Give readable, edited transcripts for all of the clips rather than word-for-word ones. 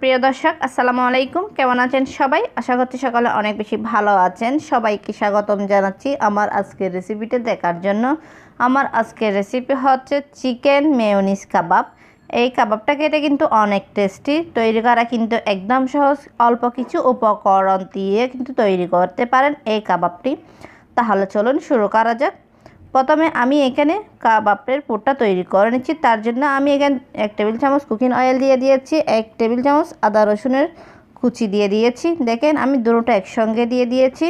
প্রিয় দর্শক, আসসালামু আলাইকুম। কেমন আছেন সবাই? আশা করছি সকালে অনেক বেশি ভালো আছেন। সবাইকে স্বাগতম জানাচ্ছি আমার আজকের রেসিপিটা দেখার জন্য। আমার আজকের রেসিপি হচ্ছে চিকেন মেয়োনিজ কাবাব। এই কাবাবটা খেতে কিন্তু অনেক টেস্টি, তৈরি করা কিন্তু একদম সহজ। অল্প কিছু উপকরণ দিয়ে কিন্তু তৈরি করতে পারেন এই কাবাবটি। তাহলে চলুন শুরু করা যাক। প্রথমে আমি এখানে কাবাবের পুরটা তৈরি করে নিচ্ছি। তার জন্য আমি এখানে 1 টেবিল চামচ কুকিং অয়েল দিয়ে দিয়েছি, 1 টেবিল চামচ আদা রসুনের কুচি দিয়ে দিয়েছি। দেখেন আমি দুটোটা একসঙ্গে দিয়ে দিয়েছি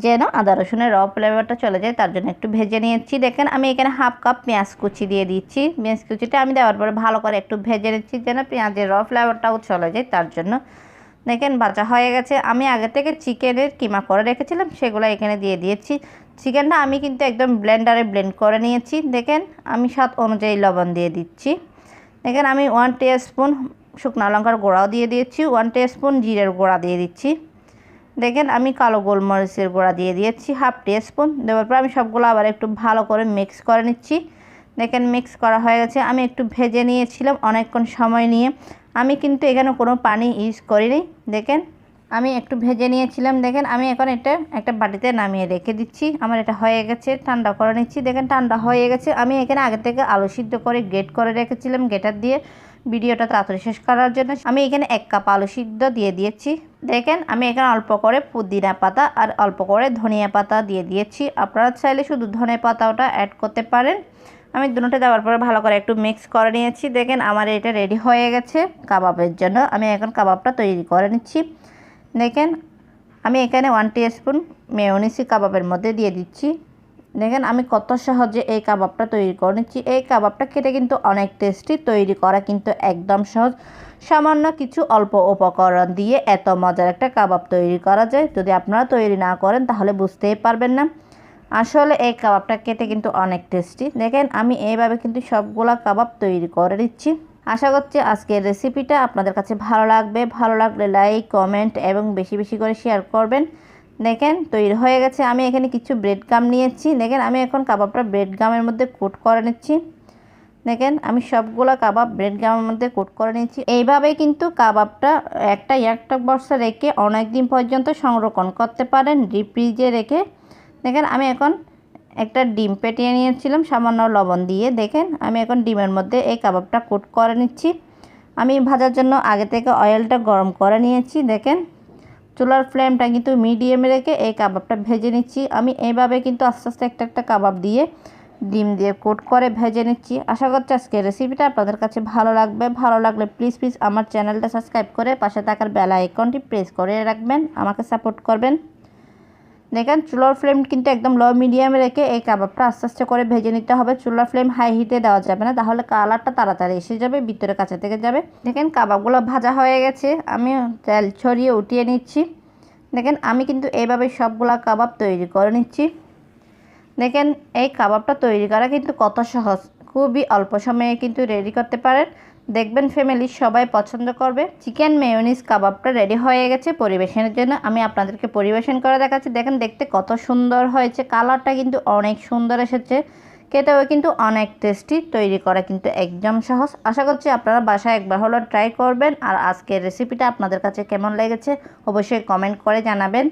যেন আদা রসুনের র ফ্লেভারটা চলে যায়, তার জন্য একটু ভেজে নিয়েছি। দেখেন আমি এখানে হাফ কাপ পেঁয়াজ কুচি দিয়ে দিচ্ছি। পেঁয়াজ কুচিটা আমি দেওয়ার পরে ভালো করে একটু ভেজে নিচ্ছি যেন পেঁয়াজের র ফ্লেভারটাও চলে যায়, তার জন্য। দেখেন ভাজা হয়ে গেছে। আমি আগে থেকে চিকেনের কিমা করে রেখেছিলাম, সেগুলো এখানে দিয়ে দিয়েছি। চিকেনটা আমি কিন্তু একদম ব্লেন্ডারে ব্লেন্ড করে নিয়েছি। দেখেন আমি স্বাদ অনুযায়ী লবণ দিয়ে দিচ্ছি। দেখেন আমি 1 টিস্পুন শুকনো লঙ্কার গুঁড়াও দিয়ে দিয়েছি, 1 টিস্পুন জিরের গুঁড়া দিয়ে দিচ্ছি। দেখেন আমি কালো গোলমরিচের গুঁড়া দিয়ে দিয়েছি হাফ টিস্পুন। দেওয়ার পর আমি সবগুলো আবার একটু ভালো করে মিক্স করে নিচ্ছি। দেখেন মিক্স করা হয়ে গেছে। আমি একটু ভেজে নিয়েছিলাম অনেকক্ষণ সময় নিয়ে। আমি কিন্তু এখানে কোনো পানি ইউজ করিনি। দেখেন আমি একটু ভেজে নিয়েছিলাম। দেখেন আমি এখন এটা একটা বাটিতে নামিয়ে রেখে দিচ্ছি। আমার এটা হয়ে গেছে, ঠান্ডা করে নিচ্ছি। দেখেন ঠান্ডা হয়ে গেছে। আমি এখানে আগে থেকে আলু সিদ্ধ করে গ্রেট করে রেখেছিলাম গ্রেটার দিয়ে, ভিডিওটা তাড়াতাড়ি শেষ করার জন্য। আমি এখানে 1 কাপ আলু সিদ্ধ দিয়ে দিয়েছি। দেখেন আমি এখানে অল্প করে পুদিনা পাতা আর অল্প করে ধনিয়া পাতা দিয়ে দিয়েছি। আপনারা চাইলে শুধু ধনে পাতাটা অ্যাড করতে পারেন। আমি দুটোটা দেওয়ার পরে ভালো করে একটু মিক্স করে নিয়েছি। দেখেন আমার এটা রেডি হয়ে গেছে কাবাবের জন্য। আমি এখন কাবাবটা তৈরি করে নিচ্ছি। দেখেন আমি এখানে 1 টিস্পুন মেয়োনিজ কাবাবের মধ্যে দিয়ে দিচ্ছি। দেখেন আমি কত সহজে এই কাবাবটা তৈরি করে নিচ্ছি। এই কাবাবটা খেতে কিন্তু অনেক টেস্টি, তৈরি করা কিন্তু একদম সহজ। সামান্য কিছু অল্প উপকরণ দিয়ে এত মজার একটা কাবাব তৈরি করা যায়। যদি আপনারা তৈরি না করেন তাহলে বুঝতেই পারবেন না। আসলে এই কাবাবটা খেতে কিন্তু অনেক টেস্টি। দেখেন আমি এইভাবে কিন্তু সবগুলা কাবাব তৈরি করে নিচ্ছি। আশা করছি আজকের রেসিপিটা আপনাদের কাছে ভালো লাগবে। ভালো লাগলে লাইক, কমেন্ট এবং বেশি বেশি করে শেয়ার করবেন। দেখেন তৈরি হয়ে গেছে। আমি এখানে কিছু ব্রেড গাম নিয়েছি। দেখেন আমি এখন কাবাবটা ব্রেড গামের মধ্যে কোট করে নিচ্ছি। দেখেন আমি সবগুলো কাবাব ব্রেড গামের মধ্যে কোট করে নিচ্ছি। এইভাবে কিন্তু কাবাবটা একটা বক্সে রেখে অনেক দিন পর্যন্ত সংরক্ষণ করতে পারেন ডিপ ফ্রিজে রেখে। দেখেন আমি এখন একটা ডিম ফেটিয়ে নিয়েছিলাম সামান্য লবণ দিয়ে। দেখেন আমি এখন ডিমের মধ্যে এই কাবাবটা কোট করে নিচ্ছি। আমি ভাজার জন্য আগে থেকে অয়েলটা গরম করে নিয়েছি। দেখেন চুলার ফ্লেমটা কিন্তু মিডিয়ামে রেখে এই কাবাবটা ভেজে নিচ্ছি। আমি এইভাবে কিন্তু আস্তে আস্তে একটা কাবাব দিয়ে ডিম দিয়ে কোট করে ভেজে নিচ্ছি। আশা করছি আজকের রেসিপিটা আপনাদের কাছে ভালো লাগবে। ভালো লাগলে প্লিজ আমার চ্যানেলটা সাবস্ক্রাইব করে পাশে থাকার বেল আইকনটি প্রেস করে রাখবেন, আমাকে সাপোর্ট করবেন। দেখেন চুলার ফ্লেম কিন্তু একদম লো মিডিয়ামে রেখে এই কাবাবটা আস্তে আস্তে করে ভেজে নিতে হবে। চুলার ফ্লেম হাই হিটে দেওয়া যাবে না, তাহলে কালারটা তাড়াতাড়ি এসে যাবে, ভিতরে কাঁচা থেকে যাবে। দেখেন কাবাবগুলো ভাজা হয়ে গেছে। আমি তেল ছড়িয়ে উঠিয়ে নিচ্ছি। দেখেন আমি কিন্তু এইভাবে সবগুলা কাবাব তৈরি করে নিচ্ছি। দেখেন এই কাবাবটা তৈরি করা কিন্তু কত সহজ, খুবই অল্প সময়ে কিন্তু রেডি করতে পারেন। দেখবেন ফ্যামিলির সবাই পছন্দ করবে। চিকেন মেয়োনিজ কাবাবটা রেডি হয়ে গেছে পরিবেশনের জন্য। আমি আপনাদেরকে পরিবেশন করে দেখাচ্ছি। দেখেন দেখতে কত সুন্দর হয়েছে, কালারটা কিন্তু অনেক সুন্দর এসেছে, খেতেও কিন্তু অনেক টেস্টি। তৈরি করা কিন্তু একদম সহজ। আশা করছি আপনারা বাসায় একবার হলো ট্রাই করবেন। আর আজকের রেসিপিটা আপনাদের কাছে কেমন লেগেছে অবশ্যই কমেন্ট করে জানাবেন।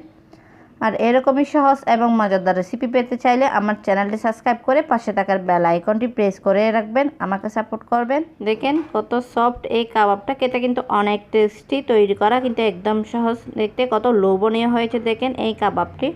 আর এরকমই সহজ এবং মজাদার রেসিপি পেতে চাইলে আমার চ্যানেলটি সাবস্ক্রাইব করে পাশে থাকার বেল আইকনটি প্রেস করে রাখবেন, আমাকে সাপোর্ট করবেন। দেখেন কত সফট এই কাবাবটা, খেতে কিন্তু অনেক টেস্টি, তৈরি করা কিন্তু একদম সহজ, দেখতে কত লোভনীয় হয়েছে দেখেন এই কাবাবটি।